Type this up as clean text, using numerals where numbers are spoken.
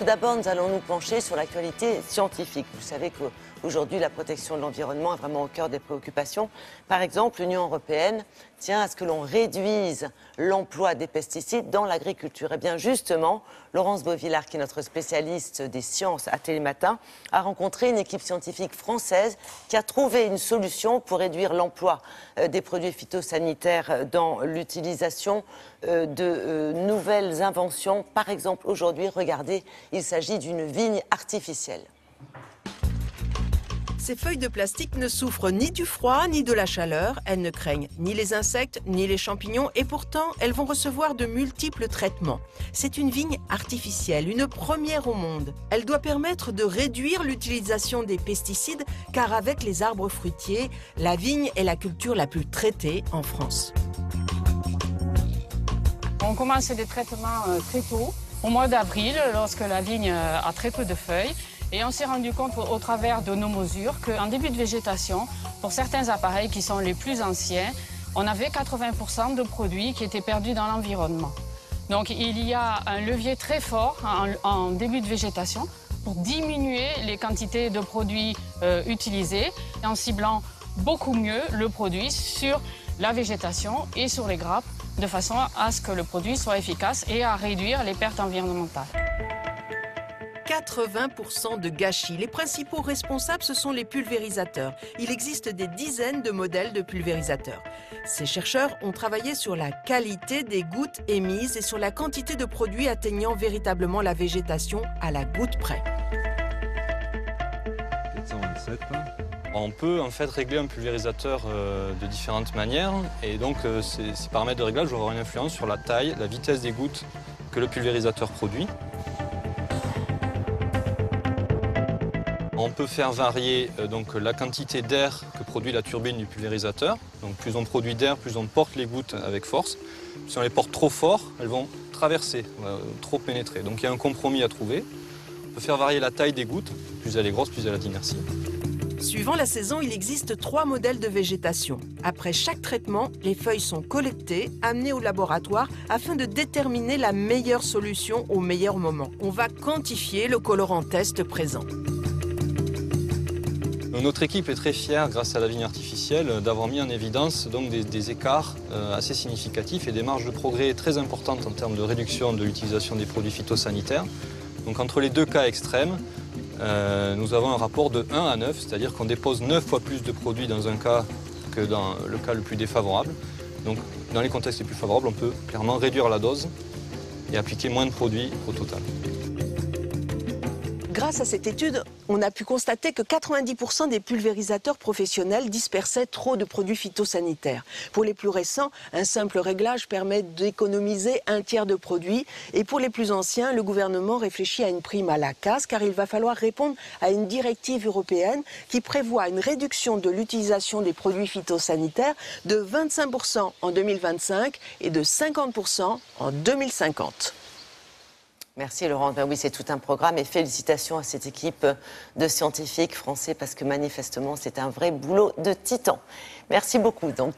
tout d'abord, nous allons nous pencher sur l'actualité scientifique. Vous savez qu'aujourd'hui, la protection de l'environnement est vraiment au cœur des préoccupations. Par exemple, l'Union européenne tient à ce que l'on réduise l'emploi des pesticides dans l'agriculture. Et bien justement, Laurence Beauvillard, qui est notre spécialiste des sciences à Télématin, a rencontré une équipe scientifique française qui a trouvé une solution pour réduire l'emploi des produits phytosanitaires dans l'utilisation de nouvelles inventions. Par exemple, aujourd'hui, regardez, il s'agit d'une vigne artificielle. Ces feuilles de plastique ne souffrent ni du froid ni de la chaleur. Elles ne craignent ni les insectes ni les champignons et pourtant, elles vont recevoir de multiples traitements. C'est une vigne artificielle, une première au monde. Elle doit permettre de réduire l'utilisation des pesticides car avec les arbres fruitiers, la vigne est la culture la plus traitée en France. On commence des traitements très tôt, au mois d'avril, lorsque la vigne a très peu de feuilles. Et on s'est rendu compte au travers de nos mesures qu'en début de végétation, pour certains appareils qui sont les plus anciens, on avait 80% de produits qui étaient perdus dans l'environnement. Donc il y a un levier très fort en début de végétation pour diminuer les quantités de produits utilisés en ciblant beaucoup mieux le produit sur la végétation et sur les grappes de façon à ce que le produit soit efficace et à réduire les pertes environnementales. 80% de gâchis. Les principaux responsables, ce sont les pulvérisateurs. Il existe des dizaines de modèles de pulvérisateurs. Ces chercheurs ont travaillé sur la qualité des gouttes émises et sur la quantité de produits atteignant véritablement la végétation à la goutte près. 427. On peut en fait régler un pulvérisateur de différentes manières et donc ces paramètres de réglage vont avoir une influence sur la taille, la vitesse des gouttes que le pulvérisateur produit. On peut faire varier donc, la quantité d'air que produit la turbine du pulvérisateur. Donc plus on produit d'air, plus on porte les gouttes avec force. Si on les porte trop fort, elles vont traverser, trop pénétrer. Donc il y a un compromis à trouver. On peut faire varier la taille des gouttes. Plus elle est grosse, plus elle a d'inertie. Suivant la saison, il existe 3 modèles de végétation. Après chaque traitement, les feuilles sont collectées, amenées au laboratoire afin de déterminer la meilleure solution au meilleur moment. On va quantifier le colorant test présent. Notre équipe est très fière, grâce à la vigne artificielle, d'avoir mis en évidence donc, des écarts assez significatifs et des marges de progrès très importantes en termes de réduction de l'utilisation des produits phytosanitaires. Donc entre les deux cas extrêmes, nous avons un rapport de 1 à 9, c'est-à-dire qu'on dépose 9 fois plus de produits dans un cas que dans le cas le plus défavorable. Donc dans les contextes les plus favorables, on peut clairement réduire la dose et appliquer moins de produits au total. Grâce à cette étude, on a pu constater que 90% des pulvérisateurs professionnels dispersaient trop de produits phytosanitaires. Pour les plus récents, un simple réglage permet d'économiser un tiers de produits. Et pour les plus anciens, le gouvernement réfléchit à une prime à la casse car il va falloir répondre à une directive européenne qui prévoit une réduction de l'utilisation des produits phytosanitaires de 25% en 2025 et de 50% en 2050. Merci Laurent. Ben oui, c'est tout un programme et félicitations à cette équipe de scientifiques français parce que manifestement c'est un vrai boulot de titan. Merci beaucoup. Donc,